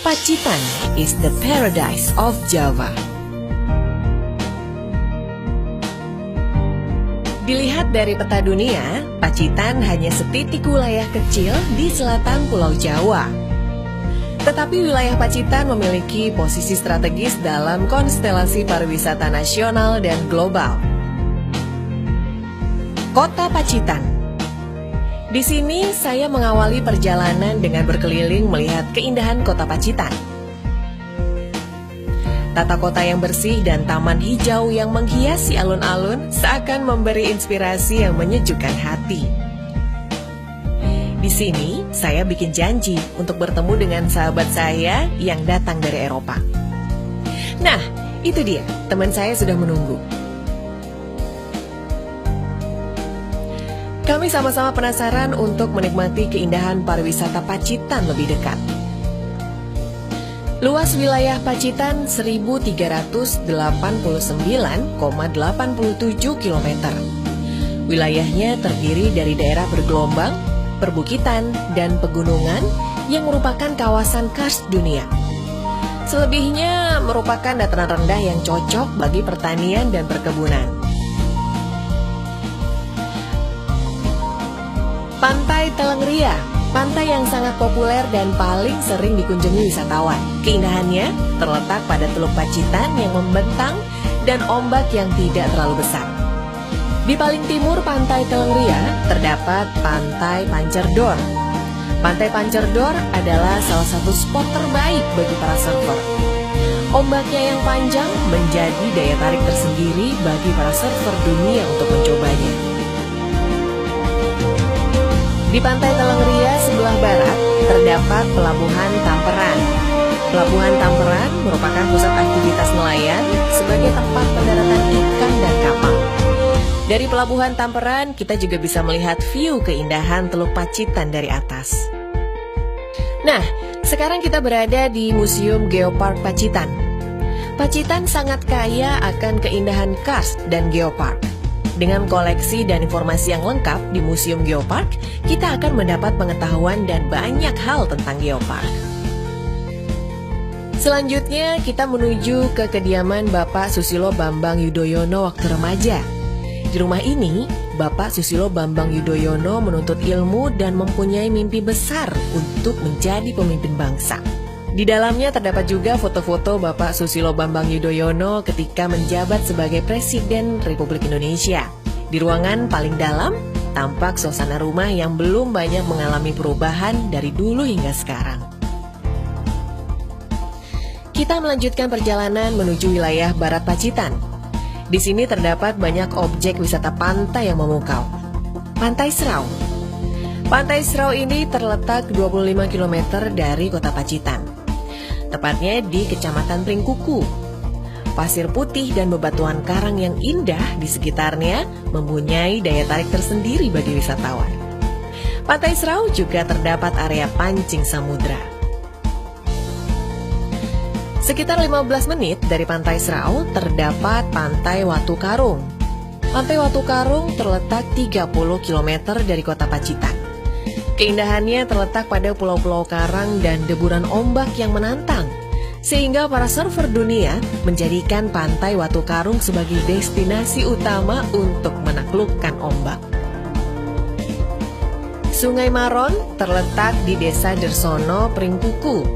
Pacitan is the paradise of Java. Dilihat dari peta dunia, Pacitan hanya setitik wilayah kecil di selatan Pulau Jawa. Tetapi wilayah Pacitan memiliki posisi strategis dalam konstelasi pariwisata nasional dan global. Kota Pacitan. Di sini saya mengawali perjalanan dengan berkeliling melihat keindahan kota Pacitan. Tata kota yang bersih dan taman hijau yang menghiasi alun-alun seakan memberi inspirasi yang menyejukkan hati. Di sini, saya bikin janji untuk bertemu dengan sahabat saya yang datang dari Eropa. Nah, itu dia, teman saya sudah menunggu. Kami sama-sama penasaran untuk menikmati keindahan pariwisata Pacitan lebih dekat. Luas wilayah Pacitan 1.389,87 km. Wilayahnya terdiri dari daerah bergelombang, perbukitan, dan pegunungan yang merupakan kawasan karst dunia. Selebihnya merupakan dataran rendah yang cocok bagi pertanian dan perkebunan. Pantai Telengria, pantai yang sangat populer dan paling sering dikunjungi wisatawan. Keindahannya terletak pada Teluk Pacitan yang membentang dan ombak yang tidak terlalu besar. Di paling timur Pantai Telengria terdapat Pantai Pancerdor. Pantai Pancerdor adalah salah satu spot terbaik bagi para surfer. Ombaknya yang panjang menjadi daya tarik tersendiri bagi para surfer dunia untuk mencobanya. Di Pantai Telengria sebelah barat terdapat Pelabuhan Tamperan. Pelabuhan Tamperan merupakan pusat aktivitas nelayan sebagai tempat pendaratan ikan dan kapal. Dari Pelabuhan Tamperan kita juga bisa melihat view keindahan Teluk Pacitan dari atas. Nah, sekarang kita berada di Museum Geopark Pacitan. Pacitan sangat kaya akan keindahan karst dan geopark. Dengan koleksi dan informasi yang lengkap di Museum Geopark, kita akan mendapat pengetahuan dan banyak hal tentang geopark. Selanjutnya, kita menuju ke kediaman Bapak Susilo Bambang Yudhoyono waktu remaja. Di rumah ini, Bapak Susilo Bambang Yudhoyono menuntut ilmu dan mempunyai mimpi besar untuk menjadi pemimpin bangsa. Di dalamnya terdapat juga foto-foto Bapak Susilo Bambang Yudhoyono ketika menjabat sebagai Presiden Republik Indonesia. Di ruangan paling dalam, tampak suasana rumah yang belum banyak mengalami perubahan dari dulu hingga sekarang. Kita melanjutkan perjalanan menuju wilayah Barat Pacitan. Di sini terdapat banyak objek wisata pantai yang memukau. Pantai Serau. Pantai Serau ini terletak 25 km dari kota Pacitan. Tepatnya di Kecamatan Pringkuku. Pasir putih dan bebatuan karang yang indah di sekitarnya mempunyai daya tarik tersendiri bagi wisatawan. Pantai Serau juga terdapat area pancing samudra. Sekitar 15 menit dari Pantai Serau terdapat Pantai Watu Karung. Pantai Watu Karung terletak 30 km dari kota Pacitan. Keindahannya terletak pada pulau-pulau karang dan deburan ombak yang menantang, sehingga para surfer dunia menjadikan Pantai Watu Karung sebagai destinasi utama untuk menaklukkan ombak. Sungai Maron terletak di Desa Dersono, Pringkuku.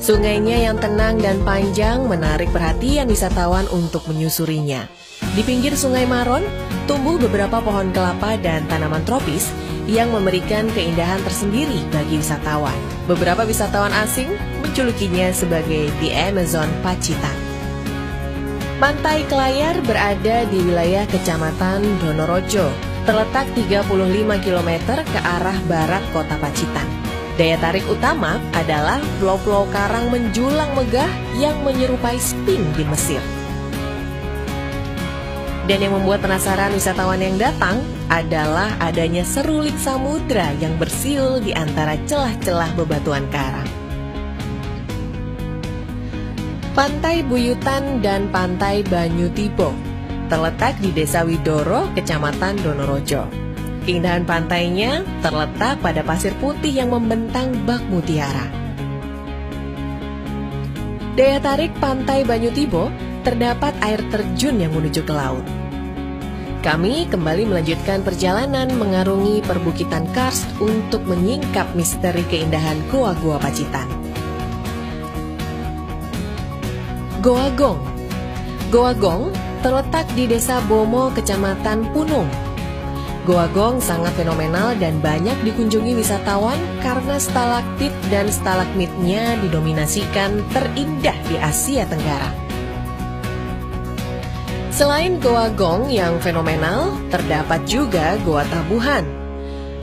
Sungainya yang tenang dan panjang menarik perhatian wisatawan untuk menyusurinya. Di pinggir Sungai Maron tumbuh beberapa pohon kelapa dan tanaman tropis yang memberikan keindahan tersendiri bagi wisatawan. Beberapa wisatawan asing menjulukinya sebagai The Amazon Pacitan. Pantai Kelayar berada di wilayah Kecamatan Donorojo, terletak 35 km ke arah barat kota Pacitan. Daya tarik utama adalah pulau-pulau karang menjulang megah yang menyerupai Sphinx di Mesir. Dan yang membuat penasaran wisatawan yang datang adalah adanya serulik samudra yang bersiul di antara celah-celah bebatuan karang. Pantai Buyutan dan Pantai Banyutibo terletak di Desa Widoro, Kecamatan Donorojo. Keindahan pantainya terletak pada pasir putih yang membentang bak mutiara. Daya tarik Pantai Banyutibo, terdapat air terjun yang menuju ke laut. Kami kembali melanjutkan perjalanan mengarungi perbukitan karst untuk menyingkap misteri keindahan Goa-Goa Pacitan. Goa Gong. Goa Gong terletak di Desa Bomo, Kecamatan Punung. Goa Gong sangat fenomenal dan banyak dikunjungi wisatawan karena stalaktit dan stalagmitnya didominasikan terindah di Asia Tenggara. Selain Goa Gong yang fenomenal, terdapat juga Goa Tabuhan.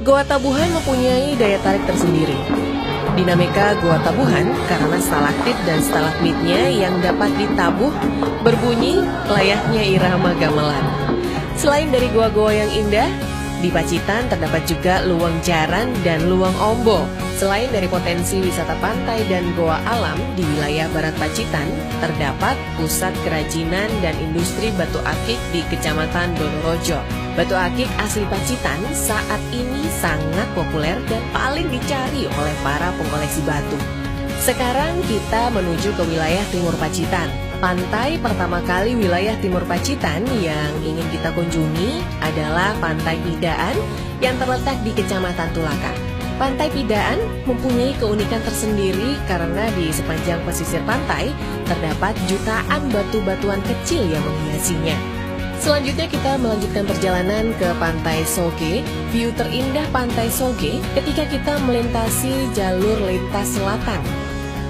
Goa Tabuhan mempunyai daya tarik tersendiri. Dinamika Goa Tabuhan karena stalaktit dan stalagmitnya yang dapat ditabuh berbunyi layaknya irama gamelan. Selain dari goa-goa yang indah, di Pacitan terdapat juga Luwang Jaran dan Luwang Ombo. Selain dari potensi wisata pantai dan goa alam, di wilayah Barat Pacitan terdapat pusat kerajinan dan industri batu akik di Kecamatan Donorojo. Batu akik asli Pacitan saat ini sangat populer dan paling dicari oleh para pengoleksi batu. Sekarang kita menuju ke wilayah Timur Pacitan. Pantai pertama kali wilayah Timur Pacitan yang ingin kita kunjungi adalah Pantai Pidaan yang terletak di Kecamatan Tulakan. Pantai Pidaan mempunyai keunikan tersendiri karena di sepanjang pesisir pantai terdapat jutaan batu-batuan kecil yang menghiasinya. Selanjutnya kita melanjutkan perjalanan ke Pantai Soge. View terindah Pantai Soge ketika kita melintasi jalur lintas selatan.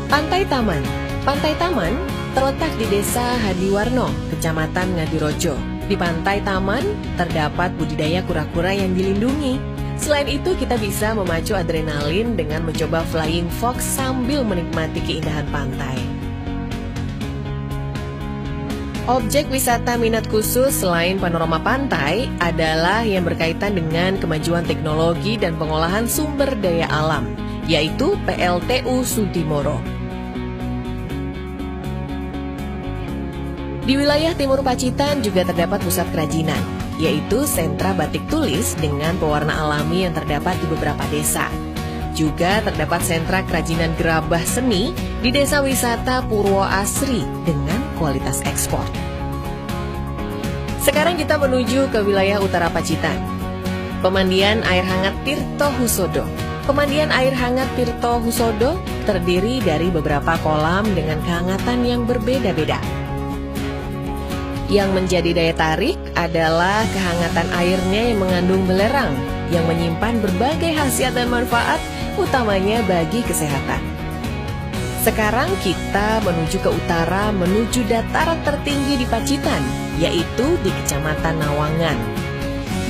Pantai Taman. Pantai Taman terletak di Desa Hadiwarno, Kecamatan Ngadirojo. Di Pantai Taman terdapat budidaya kura-kura yang dilindungi. Selain itu kita bisa memacu adrenalin dengan mencoba flying fox sambil menikmati keindahan pantai. Objek wisata minat khusus selain panorama pantai adalah yang berkaitan dengan kemajuan teknologi dan pengolahan sumber daya alam, yaitu PLTU Sudimoro. Di wilayah Timur Pacitan juga terdapat pusat kerajinan, yaitu sentra batik tulis dengan pewarna alami yang terdapat di beberapa desa. Juga terdapat sentra kerajinan gerabah seni di desa wisata Purwo Asri dengan kualitas ekspor. Sekarang kita menuju ke wilayah utara Pacitan. Pemandian air hangat Tirto Husodo. Pemandian air hangat Tirto Husodo terdiri dari beberapa kolam dengan kehangatan yang berbeda-beda. Yang menjadi daya tarik adalah kehangatan airnya yang mengandung belerang yang menyimpan berbagai khasiat dan manfaat, utamanya bagi kesehatan. Sekarang kita menuju ke utara, menuju dataran tertinggi di Pacitan, yaitu di Kecamatan Nawangan.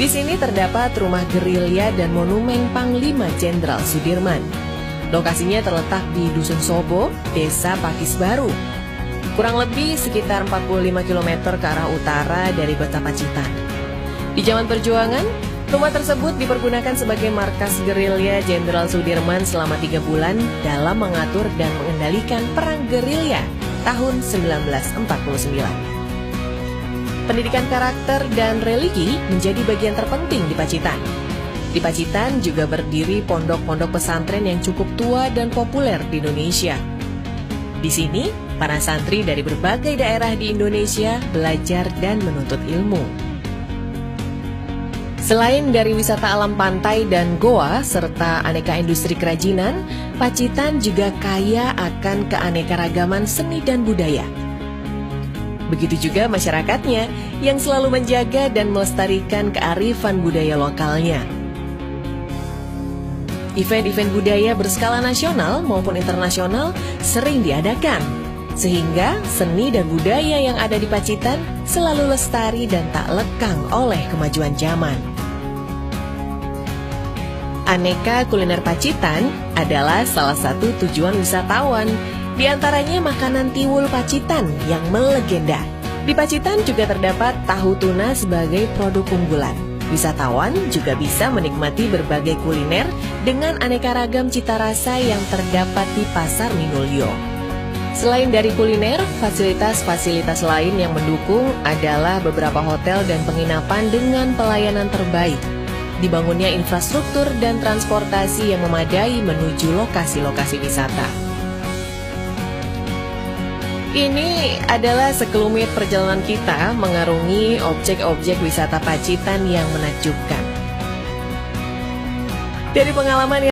Di sini terdapat rumah gerilya dan monumen Panglima Jenderal Sudirman. Lokasinya terletak di Dusun Sobo, Desa Pakis Baru. Kurang lebih sekitar 45 km ke arah utara dari kota Pacitan. Di zaman perjuangan, rumah tersebut dipergunakan sebagai markas gerilya Jenderal Sudirman selama 3 bulan dalam mengatur dan mengendalikan perang gerilya tahun 1949. Pendidikan karakter dan religi menjadi bagian terpenting di Pacitan. Di Pacitan juga berdiri pondok-pondok pesantren yang cukup tua dan populer di Indonesia. Di sini, para santri dari berbagai daerah di Indonesia belajar dan menuntut ilmu. Selain dari wisata alam pantai dan goa serta aneka industri kerajinan, Pacitan juga kaya akan keanekaragaman seni dan budaya. Begitu juga masyarakatnya yang selalu menjaga dan melestarikan kearifan budaya lokalnya. Event-event budaya berskala nasional maupun internasional sering diadakan, sehingga seni dan budaya yang ada di Pacitan selalu lestari dan tak lekang oleh kemajuan zaman. Aneka kuliner Pacitan adalah salah satu tujuan wisatawan, di antaranya makanan tiwul Pacitan yang melegenda. Di Pacitan juga terdapat tahu tuna sebagai produk unggulan. Wisatawan juga bisa menikmati berbagai kuliner dengan aneka ragam cita rasa yang terdapat di Pasar Minulyo. Selain dari kuliner, fasilitas-fasilitas lain yang mendukung adalah beberapa hotel dan penginapan dengan pelayanan terbaik. Dibangunnya infrastruktur dan transportasi yang memadai menuju lokasi-lokasi wisata. Ini adalah sekelumit perjalanan kita mengarungi objek-objek wisata Pacitan yang menakjubkan. Dari pengalaman